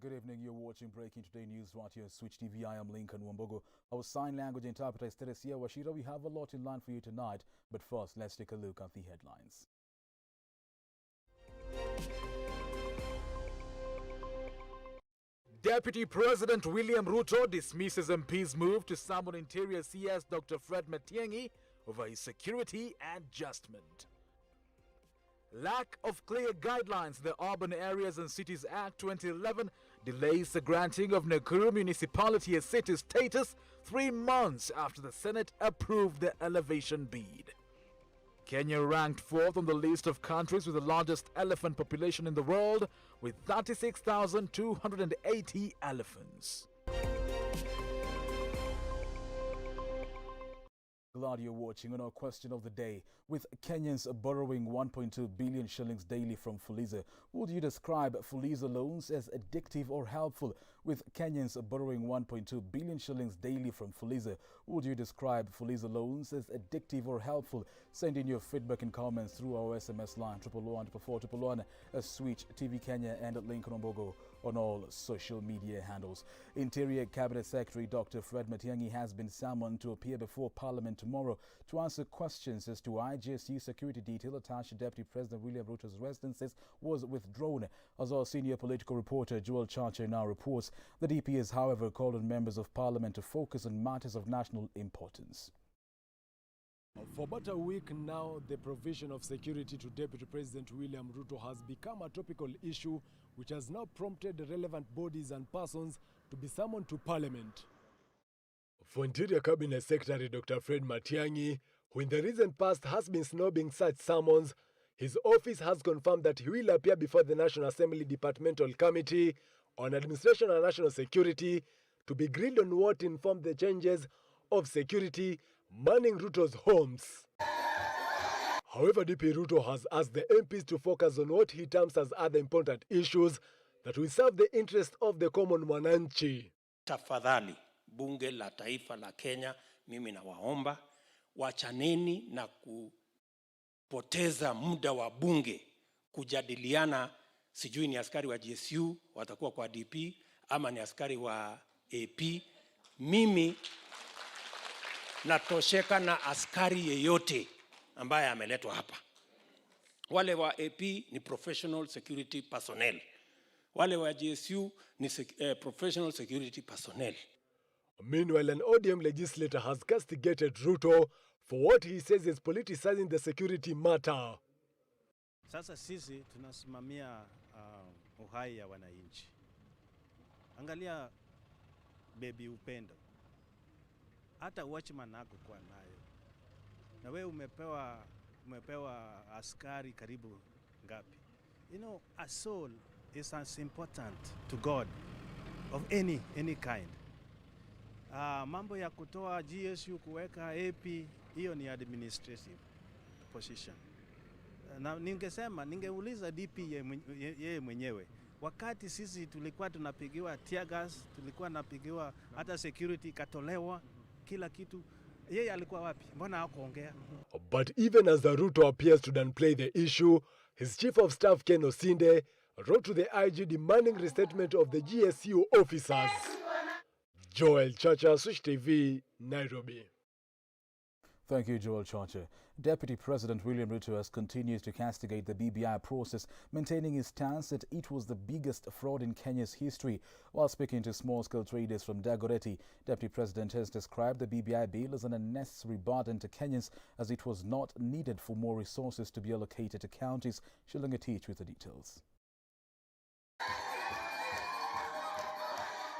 Good evening. You're watching Breaking Today News right here on Switch TV. I am Lincoln Wambogo. Our sign language interpreter is Teresia Washira. We have a lot in line for you tonight, but first, let's take a look at the headlines. Deputy President William Ruto dismisses MP's move to summon Interior CS Dr. Fred Matiangi over his security adjustment. Lack of clear guidelines, the Urban Areas and Cities Act 2011 delays the granting of Nakuru municipality a city status 3 months after the Senate approved the elevation bid. Kenya ranked 4th on the list of countries with the largest elephant population in the world, with 36,280 elephants. Glad you're watching. On our question of the day, with Kenyans borrowing 1.2 billion shillings daily from FELIZ, would you describe FELIZ loans as addictive or helpful? With Kenyans borrowing 1.2 billion shillings daily from FELIZ, would you describe FELIZ loans as addictive or helpful? Send in your feedback and comments through our SMS line 111 Switch TV Kenya and at Lincoln Wambogo on all social media handles. Interior Cabinet Secretary Dr. Fred Matiangi has been summoned to appear before Parliament tomorrow to answer questions as to why GSU security detail attached to Deputy President William Ruto's residences was withdrawn. As our senior political reporter Joel Chache now reports, the DP has however called on members of Parliament to focus on matters of national importance. For about a week now, the provision of security to Deputy President William Ruto has become a topical issue which has now prompted the relevant bodies and persons to be summoned to Parliament. For Interior Cabinet Secretary Dr. Fred Matiangi, who in the recent past has been snobbing such summons, his office has confirmed that he will appear before the National Assembly Departmental Committee on Administration and National Security to be grilled on what informed the changes of security manning Ruto's homes. However, DP Ruto has asked the MPs to focus on what he terms as other important issues that will serve the interest of the common mwananchi. Tafadhali, bunge la taifa la Kenya, mimi nawaomba, wachaneni na kupoteza muda wa bunge kujadiliana sijui ni askari wa GSU watakuwa kwa DP ama ni askari wa AP. Mimi natosheka na askari yeyote ambaye ameletwa hapa. Wale wa AP ni professional security personnel. Wale wa GSU ni professional security personnel. Meanwhile, an ODM legislator has castigated Ruto for what he says is politicizing the security matter. Sasa sisi tunasimamia uhai ya wananchi. Angalia baby upendo. Hata watchman nako kwa nayo. Na wewe umepewa askari karibu ngapi? You know, a soul is as important to God of any kind. Mambo ya kutoa GSU kuweka AP, hiyo ni administrative position. Na ningeuliza DP yeye mwenyewe. Wakati sisi tulikuwa tunapigiwa tear gas, tulikuwa napigiwa hata security katolewa, kila kitu, yeye alikuwa wapi? Mbona hakuongea? But even as the Ruto appears to downplay the issue, his chief of staff Ken Osinde wrote to the IG demanding restatement of the GSU officers. Joel Chacha, Switch TV, Nairobi. Thank you, Joel Chache. Deputy President William Ruto has continued to castigate the BBI process, maintaining his stance that it was the biggest fraud in Kenya's history. While speaking to small-scale traders from Dagoretti, Deputy President has described the BBI bill as an unnecessary burden to Kenyans as it was not needed for more resources to be allocated to counties. Shilangatich with the details.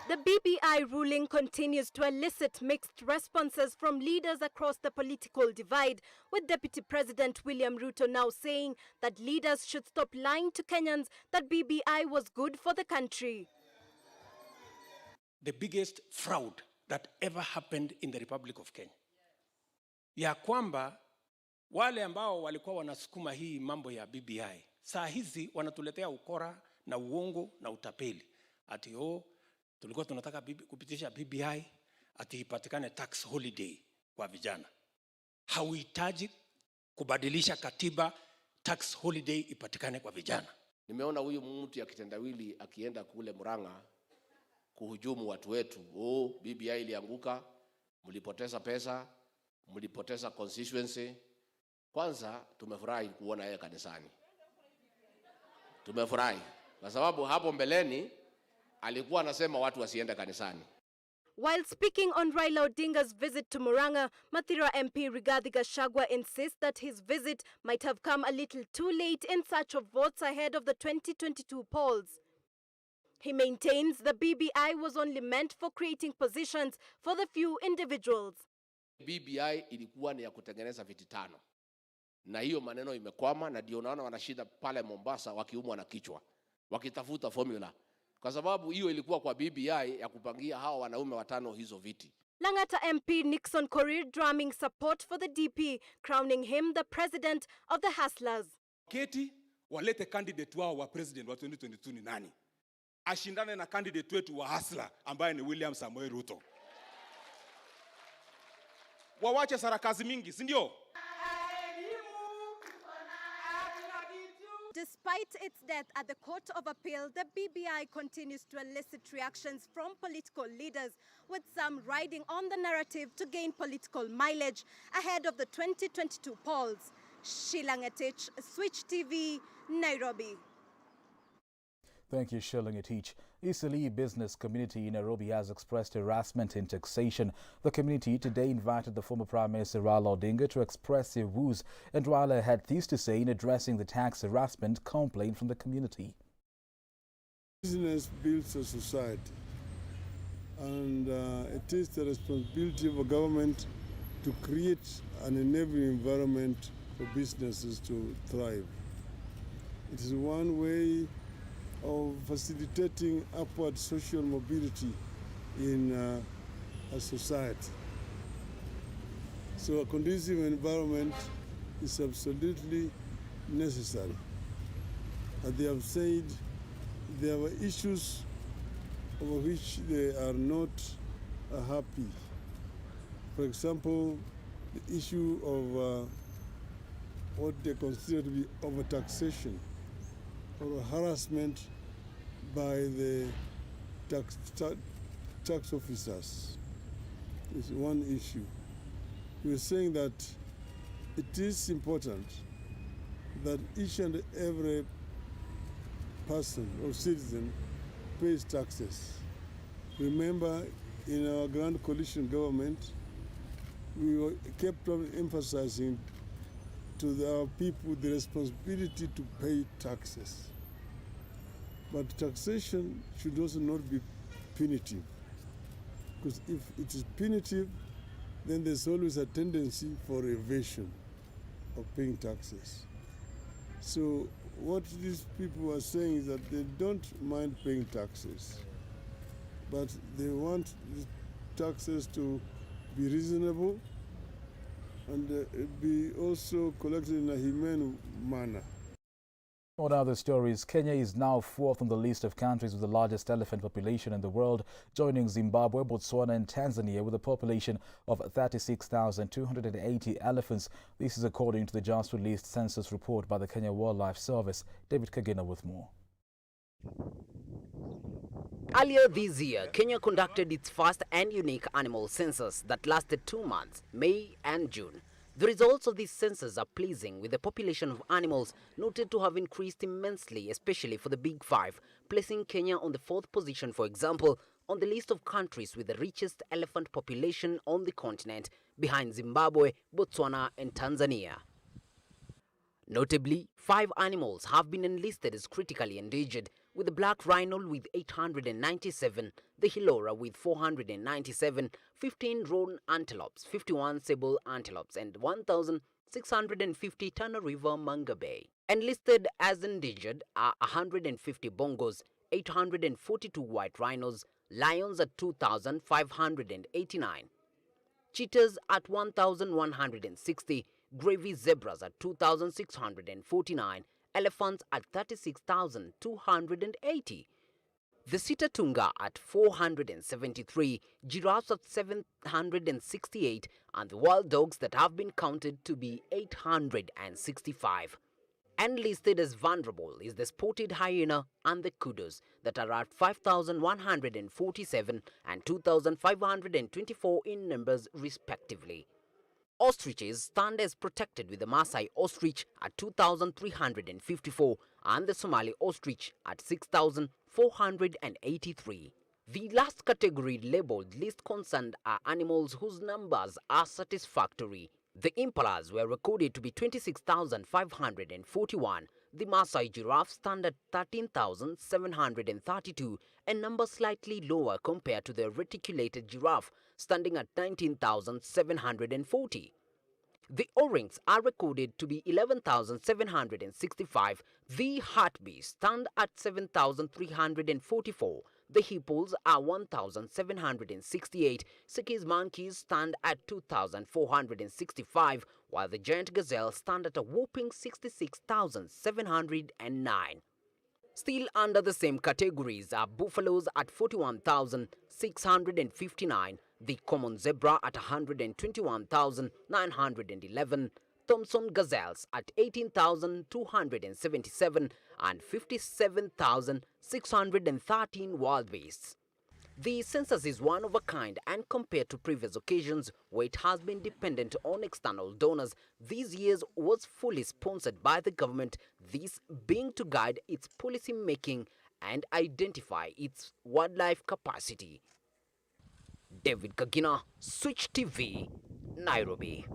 The BBI ruling continues to elicit mixed responses from leaders across the political divide, with Deputy President William Ruto now saying that leaders should stop lying to Kenyans that BBI was good for the country. The biggest fraud that ever happened in the Republic of Kenya. Ya kwamba wale ambao walikuwa wanasukuma hii mambo ya BBI, saa hizi wanatuletea ukora na uongo na utapeli. Ati tulikuwa tunataka kupitisha BBI ati ipatikane tax holiday kwa vijana. Hauhitaji kubadilisha katiba tax holiday ipatikane kwa vijana. Nimeona huyu mtu ya kitendawili akienda kule Murang'a kuhujumu watu wetu. BBI ilianguka, mlipoteza pesa, mlipoteza constituency. Kwanza tumefurahi kuona yeye kanisani. Tumefurahi kwa sababu hapo mbeleni alikuwa anasema watu wasiende kanisani. While speaking on Raila Odinga's visit to Murang'a, Mathira MP Rigathi Gachagua insists that his visit might have come a little too late in search of votes ahead of the 2022 polls. He maintains the BBI was only meant for creating positions for the few individuals. BBI ilikuwa ni ya kutengeneza viti 5. Na hiyo maneno imekwama, na ndio unaona wanashida pale Mombasa wakiumwa na kichwa, wakitafuta formula. Kwa sababu hiyo ilikuwa kwa BBI ya kupangia hao wanaume 5 hizo viti. Lang'ata MP Nixon Korir drumming support for the DP, crowning him the president of the Hustlers. Keti walete candidate wao wa president wa 2022 ni nani? Ashindane na candidate wetu wa Hustler ambaye ni William Samoei Ruto. Wawache sarakazi mingi, si ndio? Despite its death at the Court of Appeal, the BBI continues to elicit reactions from political leaders, with some riding on the narrative to gain political mileage ahead of the 2022 polls. Sheila Ngetich, Switch TV, Nairobi. Thank you, Shilling Etich. Eastleigh business community in Nairobi has expressed harassment in taxation. The community today invited the former Prime Minister Raila Odinga to express their views, and Raila had this to say in addressing the tax harassment complaint from the community. Business builds a society, and it is the responsibility of a government to create an enabling environment for businesses to thrive. It is one way of facilitating upward social mobility in a society. So a conducive environment is absolutely necessary. As they have said, there were issues over which they are not happy. For example, the issue of what they consider to be overtaxation or harassment by the tax officers is one issue. We're saying that it is important that each and every person or citizen pays taxes. Remember, in our Grand Coalition government, we kept on emphasizing to our people the responsibility to pay taxes. But taxation should also not be punitive, because if it is punitive, then there's always a tendency for evasion of paying taxes. So what these people are saying is that they don't mind paying taxes, but they want the taxes to be reasonable and be also collected in a humane manner. On other stories, Kenya is now 4th on the list of countries with the largest elephant population in the world, joining Zimbabwe, Botswana and Tanzania with a population of 36,280 elephants. This is according to the just released census report by the Kenya Wildlife Service. David Kagina with more. Earlier this year, Kenya conducted its first and unique animal census that lasted 2 months, May and June. The results of this census are pleasing, with the population of animals noted to have increased immensely, especially for the Big Five, placing Kenya on the 4th position, for example, on the list of countries with the richest elephant population on the continent, behind Zimbabwe, Botswana and Tanzania. Notably, 5 animals have been enlisted as critically endangered, with the black rhino with 897, the Hillora with 497, 15 roan antelopes, 51 sable antelopes and 1,650 Tana River manga bay. Enlisted as endangered are 150 bongos, 842 white rhinos, lions at 2,589, cheetahs at 1,160, gravy zebras at 2,649, elephants at 36,280. The Sitatunga at 473, giraffes at 768, and the wild dogs that have been counted to be 865. And listed as vulnerable is the spotted hyena and the kudos that are at 5,147 and 2,524 in numbers respectively. Ostriches stand as protected with the Maasai ostrich at 2,354 and the Somali ostrich at 6,483. The last category labeled least concerned are animals whose numbers are satisfactory. The impalas were recorded to be 26,541. The Maasai giraffe stand at 13,732, a number slightly lower compared to the reticulated giraffe, standing at 19,740. The O-rings are recorded to be 11,765. The hartebeest stand at 7,344. The hippos are 1,768. Siamese monkeys stand at 2,465, while the giant gazelles stand at a whopping 66,709. Still under the same categories are buffaloes at 41,659, the common zebra at 121,911, Thompson gazelles at 18,277 and 57,613 wild beasts. The census is one of a kind, and compared to previous occasions where it has been dependent on external donors, these years was fully sponsored by the government, this being to guide its policy making and identify its wildlife capacity. David Kagina, Switch TV, Nairobi.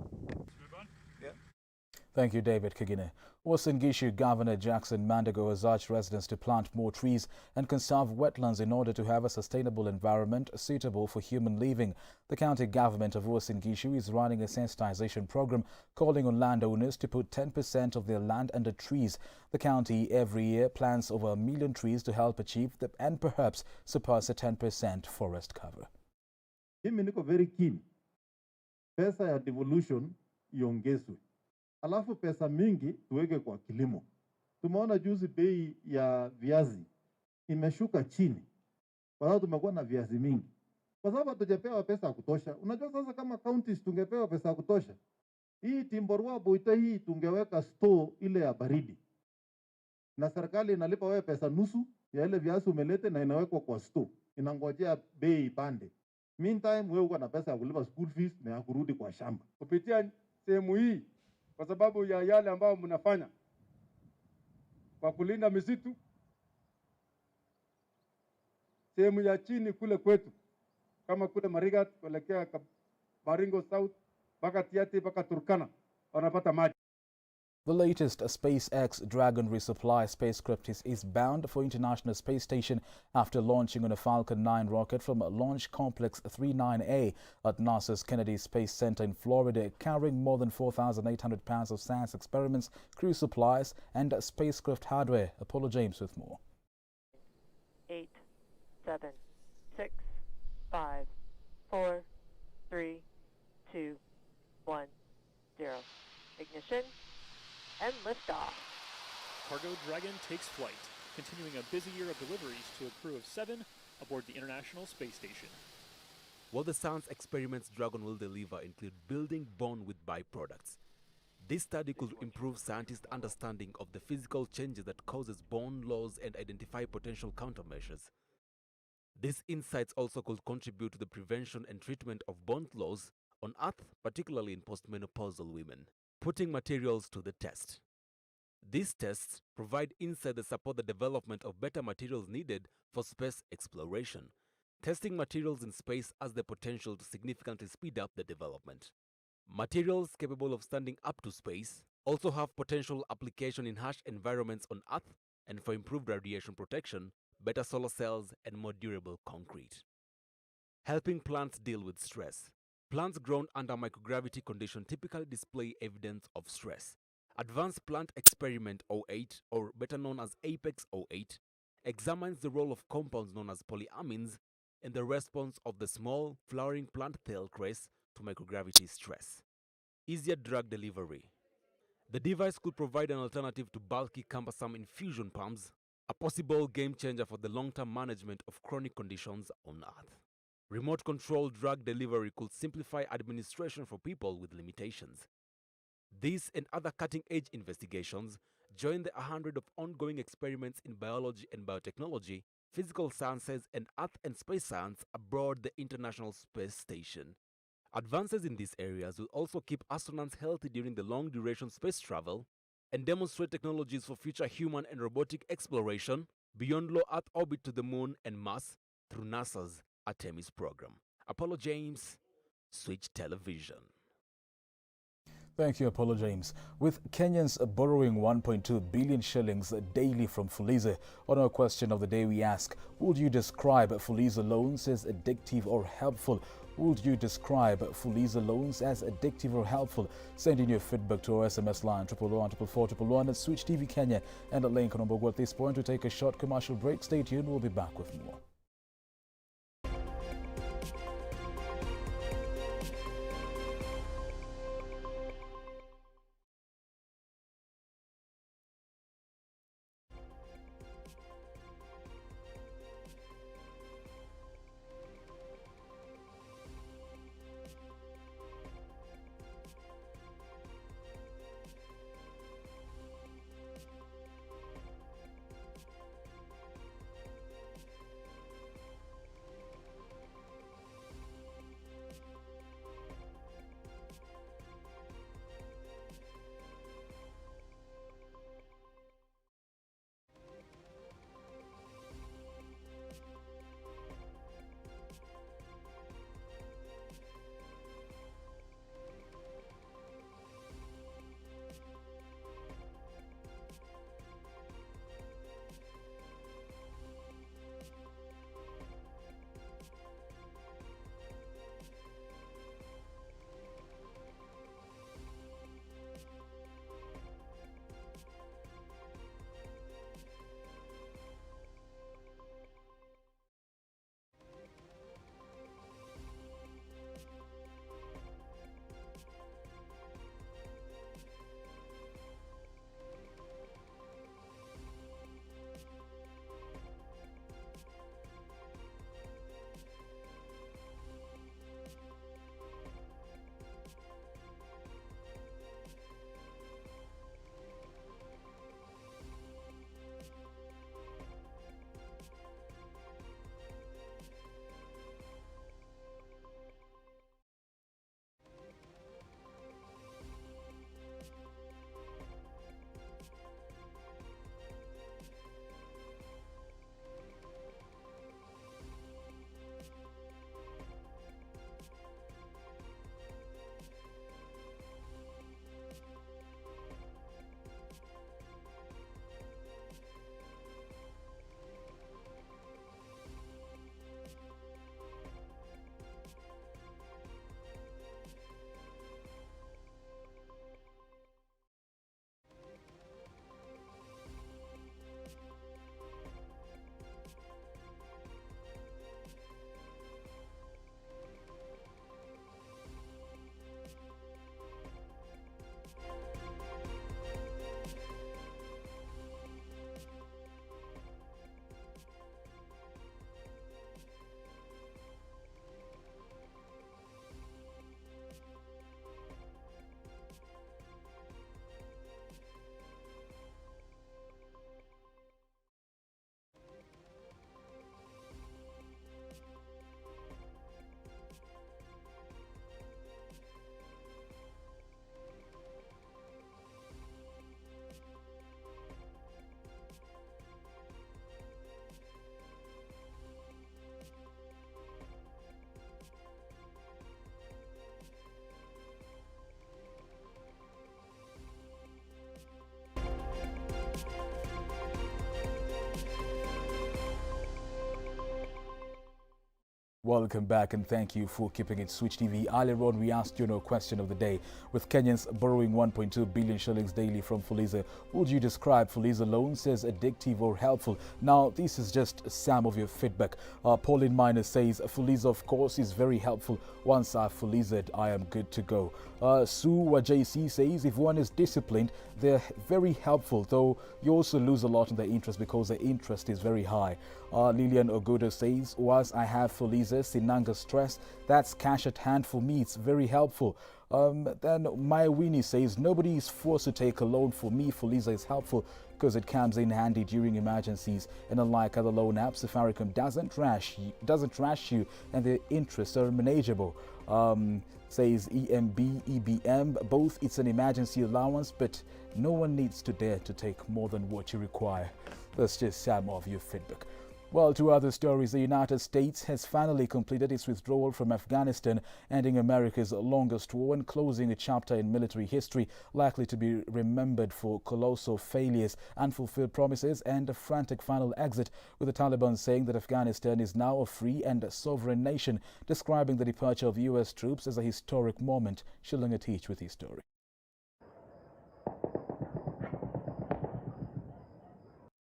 Thank you, David Kagine. Uasin Gishu Governor Jackson Mandago has urged residents to plant more trees and conserve wetlands in order to have a sustainable environment suitable for human living. The county government of Uasin Gishu is running a sensitization program calling on landowners to put 10% of their land under trees. The county every year plants over 1 million trees to help achieve and perhaps surpass a 10% forest cover. Mimi niko very keen pesa ya devolution iongezwe. Alafu pesa mingi tuweke kwa kilimo. Tumeona juzi bei ya viazi imeshuka chini. Kwa sababu tumekuwa na viazi mingi. Kwa sababu hatujapewa pesa ya kutosha. Unajua sasa kama counties tungepewa pesa ya kutosha. Hii Timborwa Boita hii tungeweka store ile ya baridi. Na serikali inalipa wewe pesa nusu ya ile viazi umelete na inawekwa kwa store. Inangojea bei ipande. Meantime wewe uko na pesa ya kulipa school fees na ya kurudi kwa shamba. Kupitia sehemu hii kwa sababu ya yale ambayo mnafanya kwa kulinda misitu sehemu ya chini kule kwetu kama kule Marigat kuelekea Baringo South mpaka Tiaty mpaka Turkana wanapata maji. The latest SpaceX Dragon resupply spacecraft is bound for International Space Station after launching on a Falcon 9 rocket from Launch Complex 39A at NASA's Kennedy Space Center in Florida, carrying more than 4,800 pounds of science experiments, crew supplies and spacecraft hardware. Apollo James with more. 8, 7, 6, 5, 4, 3, 2, 1, 0. Ignition. And liftoff. Cargo Dragon takes flight, continuing a busy year of deliveries to a crew of 7 aboard the International Space Station. What the science experiments Dragon will deliver include building born with byproducts. This study could improve scientists' understanding of the physical changes that causes bone loss and identify potential countermeasures. These insights also could contribute to the prevention and treatment of bone loss on Earth, particularly in postmenopausal women. Putting materials to the test. These tests provide insight that support the development of better materials needed for space exploration. Testing materials in space has the potential to significantly speed up the development. Materials capable of standing up to space also have potential application in harsh environments on Earth and for improved radiation protection, better solar cells, and more durable concrete. Helping plants deal with stress. Plants grown under microgravity conditions typically display evidence of stress. Advanced Plant Experiment 08, or better known as Apex 08, examines the role of compounds known as polyamines in the response of the small, flowering plant tail cress to microgravity stress. Easier drug delivery. The device could provide an alternative to bulky, cumbersome infusion pumps, a possible game changer for the long-term management of chronic conditions on Earth. Remote-controlled drug delivery could simplify administration for people with limitations. These and other cutting-edge investigations Join the 100 of ongoing experiments in biology and biotechnology, physical sciences, and earth and space science aboard the International Space Station. Advances in these areas will also keep astronauts healthy during the long-duration space travel and demonstrate technologies for future human and robotic exploration beyond low Earth orbit to the Moon and Mars through NASA's Artemis program. Apollo James, Switch Television. Thank you, Apollo James. With Kenyans borrowing 1.2 billion shillings daily from FELIZ, on our question of the day we ask, would you describe FELIZ loans as addictive or helpful? Would you describe FELIZ loans as addictive or helpful? Send in your feedback to our SMS line 111 at Switch TV Kenya and at Link on Ombogo. At this point, we take a short commercial break. Stay tuned. We'll be back with more. Welcome back and thank you for keeping it Switch TV. Earlier on, we asked you a question of the day. With Kenyans borrowing 1.2 billion shillings daily from FELIZ, would you describe FELIZ loans as addictive or helpful? Now, this is just some of your feedback. Pauline Minor says, FELIZ, of course, is very helpful. Once I've FELIZed, I am good to go. Sue JC says, if one is disciplined, they're very helpful, though you also lose a lot in the interest because the interest is very high. Lillian Ogodo says, once I have FELIZ, advisor Sinanga stressed that's cash at hand for me. It's very helpful. Then Maya Winnie says nobody is forced to take a loan. For me, FELIZ is helpful because it comes in handy during emergencies. And unlike other loan apps, Safaricom doesn't trash you, and the interests are manageable. Says EBM, both it's an emergency allowance, but no one needs to dare to take more than what you require. That's just some of your feedback. Well, to other stories, the United States has finally completed its withdrawal from Afghanistan, ending America's longest war and closing a chapter in military history likely to be remembered for colossal failures, unfulfilled promises, and a frantic final exit, with the Taliban saying that Afghanistan is now a free and sovereign nation, describing the departure of U.S. troops as a historic moment. Shilling Atich with his story.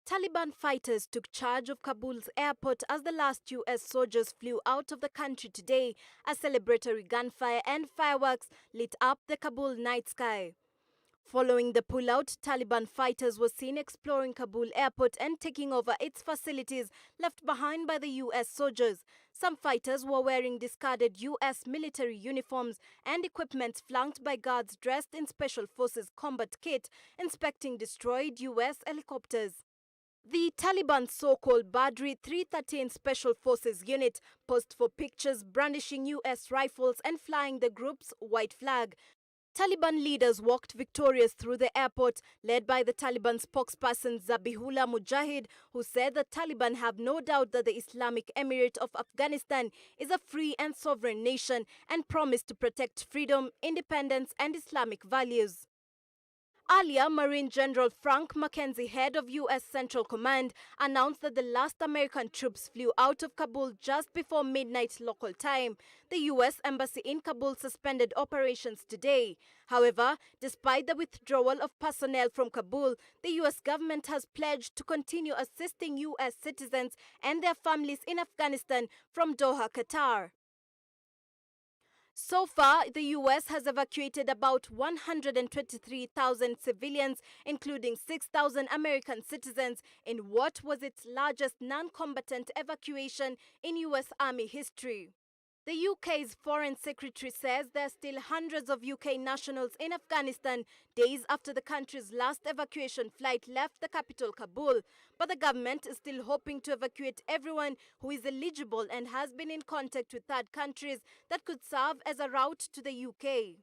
Taliban fighters took charge of Kabul's airport as the last U.S. soldiers flew out of the country today, as celebratory gunfire and fireworks lit up the Kabul night sky. Following the pullout, Taliban fighters were seen exploring Kabul airport and taking over its facilities left behind by the U.S. soldiers. Some fighters were wearing discarded U.S. military uniforms and equipment flanked by guards dressed in Special Forces combat kit, inspecting destroyed U.S. helicopters. The Taliban's so-called Badri 313 Special Forces unit posed for pictures brandishing U.S. rifles and flying the group's white flag. Taliban leaders walked victorious through the airport, led by the Taliban spokesperson Zabihullah Mujahid, who said the Taliban have no doubt that the Islamic Emirate of Afghanistan is a free and sovereign nation and promised to protect freedom, independence and Islamic values. Earlier, Marine General Frank McKenzie, head of U.S. Central Command, announced that the last American troops flew out of Kabul just before midnight local time. The U.S. Embassy in Kabul suspended operations today. However, despite the withdrawal of personnel from Kabul, the U.S. government has pledged to continue assisting U.S. citizens and their families in Afghanistan from Doha, Qatar. So far, the U.S. has evacuated about 123,000 civilians, including 6,000 American citizens, in what was its largest non-combatant evacuation in U.S. Army history. The UK's Foreign Secretary says there are still hundreds of UK nationals in Afghanistan days after the country's last evacuation flight left the capital, Kabul. But the government is still hoping to evacuate everyone who is eligible and has been in contact with third countries that could serve as a route to the UK.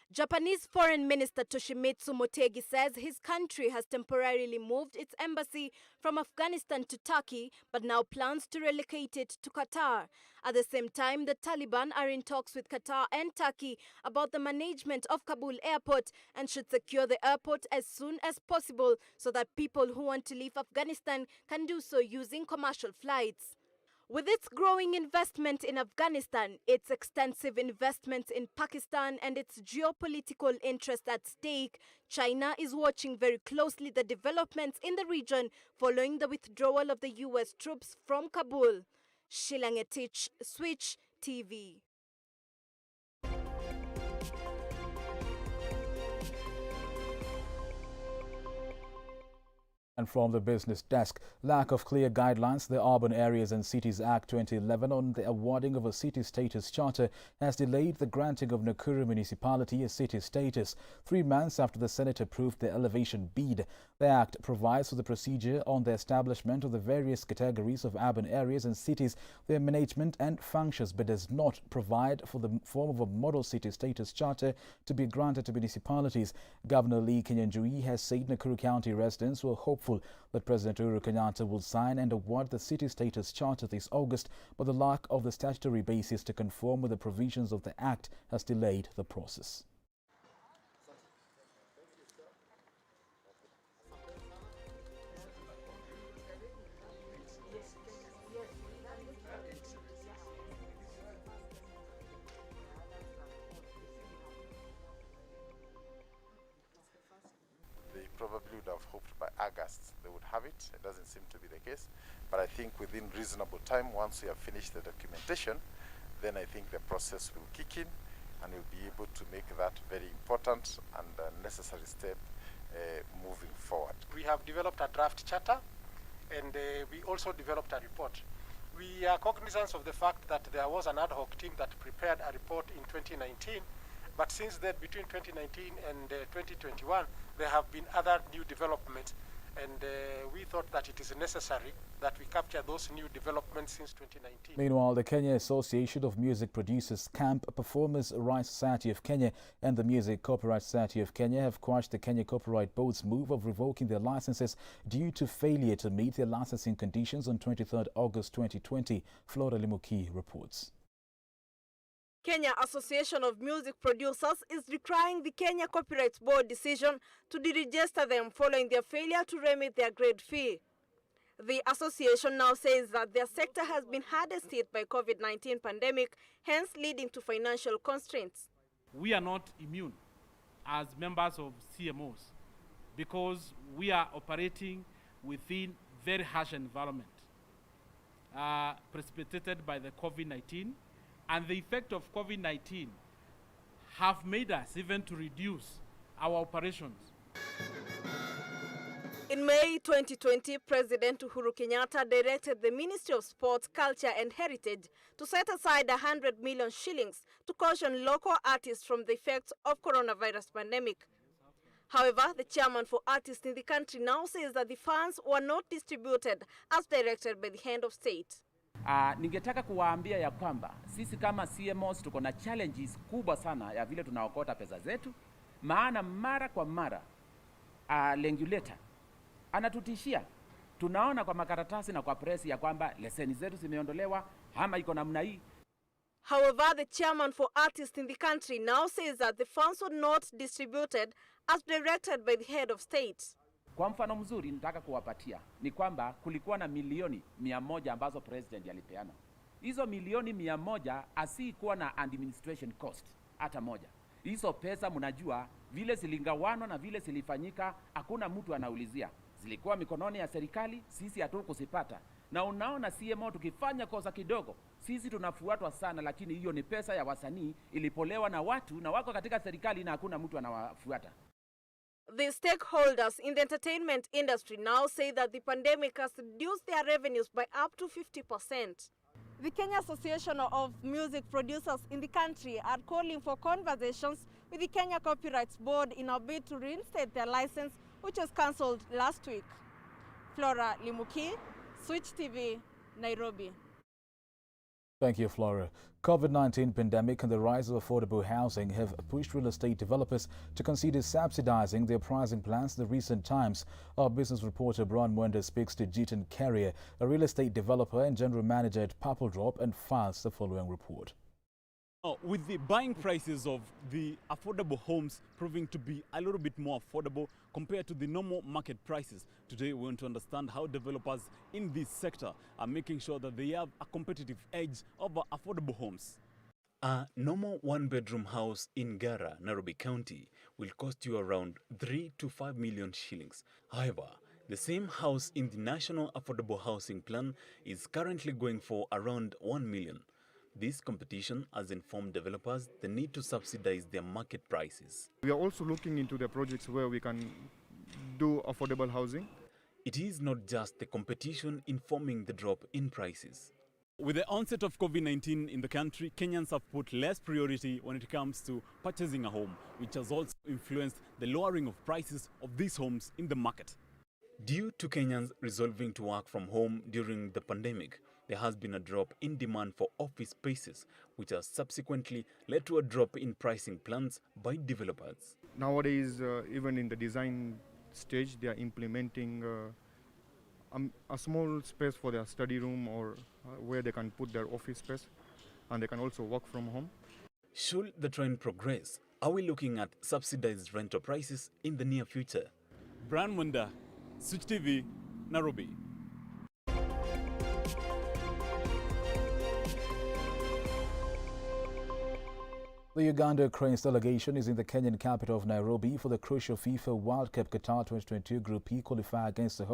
Japanese Foreign Minister Toshimitsu Motegi says his country has temporarily moved its embassy from Afghanistan to Turkey, but now plans to relocate it to Qatar. At the same time, the Taliban are in talks with Qatar and Turkey about the management of Kabul airport and should secure the airport as soon as possible so that people who want to leave Afghanistan can do so using commercial flights. With its growing investment in Afghanistan, its extensive investments in Pakistan and its geopolitical interest at stake, China is watching very closely the developments in the region following the withdrawal of the U.S. troops from Kabul. Shilling Atich, Switch TV. And from the business desk, lack of clear guidelines, the Urban Areas and Cities Act 2011 on the awarding of a city status charter has delayed the granting of Nakuru municipality a city status. 3 months after the Senate approved the elevation bid, the Act provides for the procedure on the establishment of the various categories of urban areas and cities, their management and functions, but does not provide for the form of a model city status charter to be granted to municipalities. Governor Lee Kinyanjui has said Nakuru County residents were hopeful that President Uhuru Kenyatta will sign and award the city status charter this August, but the lack of the statutory basis to conform with the provisions of the Act has delayed the process. Probably would have hoped by August they would have it. It doesn't seem to be the case. But I think within reasonable time, once we have finished the documentation, then I think the process will kick in and we'll be able to make that very important and necessary step moving forward. We have developed a draft charter and we also developed a report We are cognizant of the fact that there was an ad hoc team that prepared a report in 2019, but since then, between 2019 and 2021, there have been other new developments, and we thought that it is necessary that we capture those new developments since 2019. Meanwhile, the Kenya Association of Music Producers, CAMP, Performers Rights Society of Kenya and the Music Copyright Society of Kenya have quashed the Kenya Copyright Board's move of revoking their licenses due to failure to meet their licensing conditions on 23rd August 2020. Flora Limuki reports. Kenya Association of Music Producers is decrying the Kenya Copyright Board decision to deregister them following their failure to remit their grade fee. The association now says that their sector has been hardest hit by COVID-19 pandemic, hence leading to financial constraints. We are not immune as members of CMOs because we are operating within very harsh environment precipitated by the COVID-19, and the effect of COVID-19 have made us even to reduce our operations. In May 2020, President Uhuru Kenyatta directed the Ministry of Sports, Culture and Heritage to set aside 100 million shillings to caution local artists from the effects of coronavirus pandemic. However, the chairman for artists in the country now says that the funds were not distributed as directed by the head of state. Ningetaka kuwaambia ya kwamba sisi kama CMOs tuko na challenges kubwa sana ya vile tunaokota pesa zetu, maana mara kwa mara regulator anatutishia. Tunaona kwa makaratasi na kwa press ya kwamba leseni zetu zimeondolewa ama iko namna hii. However, the chairman for artists in the country now says that the funds were not distributed as directed by the head of state. Kwa mfano mzuri nataka kuwapatia ni kwamba kulikuwa na milioni 100 ambazo president alipeana. Hizo milioni 100 asikuwa na administration cost hata moja. Hizo pesa mnajua vile zilingawanwa na vile zilifanyika, hakuna mtu anaulizia. Zilikuwa mikononi ya serikali, sisi hatukusipata. Na unaona CMO tukifanya kosa kidogo, sisi tunafuatwa sana, lakini hiyo ni pesa ya wasanii ilipolewa na watu na wako katika serikali na hakuna mtu anawafuata. The stakeholders in the entertainment industry now say that the pandemic has reduced their revenues by up to 50%. The Kenya Association of Music Producers in the country are calling for conversations with the Kenya Copyright Board in a bid to reinstate their license, which was cancelled last week. Flora Limuki, Switch TV, Nairobi. Thank you, Flora. COVID-19 pandemic and the rise of affordable housing have pushed real estate developers to consider subsidizing their pricing plans in the recent times. Our business reporter Brian Mwenda speaks to Jitan Carrier, a real estate developer and general manager at Purple Drop, and files the following report. With the buying prices of the affordable homes proving to be a little bit more affordable compared to the normal market prices, today we want to understand how developers in this sector are making sure that they have a competitive edge over affordable homes. A normal one-bedroom house in Gara, Nairobi County will cost you around 3 to 5 million shillings. However, the same house in the National Affordable Housing Plan is currently going for around 1 million. This competition has informed developers the need to subsidize their market prices. We are also looking into the projects where we can do affordable housing. It is not just the competition informing the drop in prices. With the onset of COVID-19 in the country, Kenyans have put less priority when it comes to purchasing a home, which has also influenced the lowering of prices of these homes in the market. Due to Kenyans resolving to work from home during the pandemic, there has been a drop in demand for office spaces, which has subsequently led to a drop in pricing plans by developers. Nowadays, even in the design stage, they are implementing a small space for their study room or where they can put their office space, and they can also work from home. Should the trend progress, are we looking at subsidized rental prices in the near future? Brian Mwenda, Switch TV, Nairobi. The Uganda Cranes delegation is in the Kenyan capital of Nairobi for the crucial FIFA World Cup Qatar 2022 Group E qualifier against the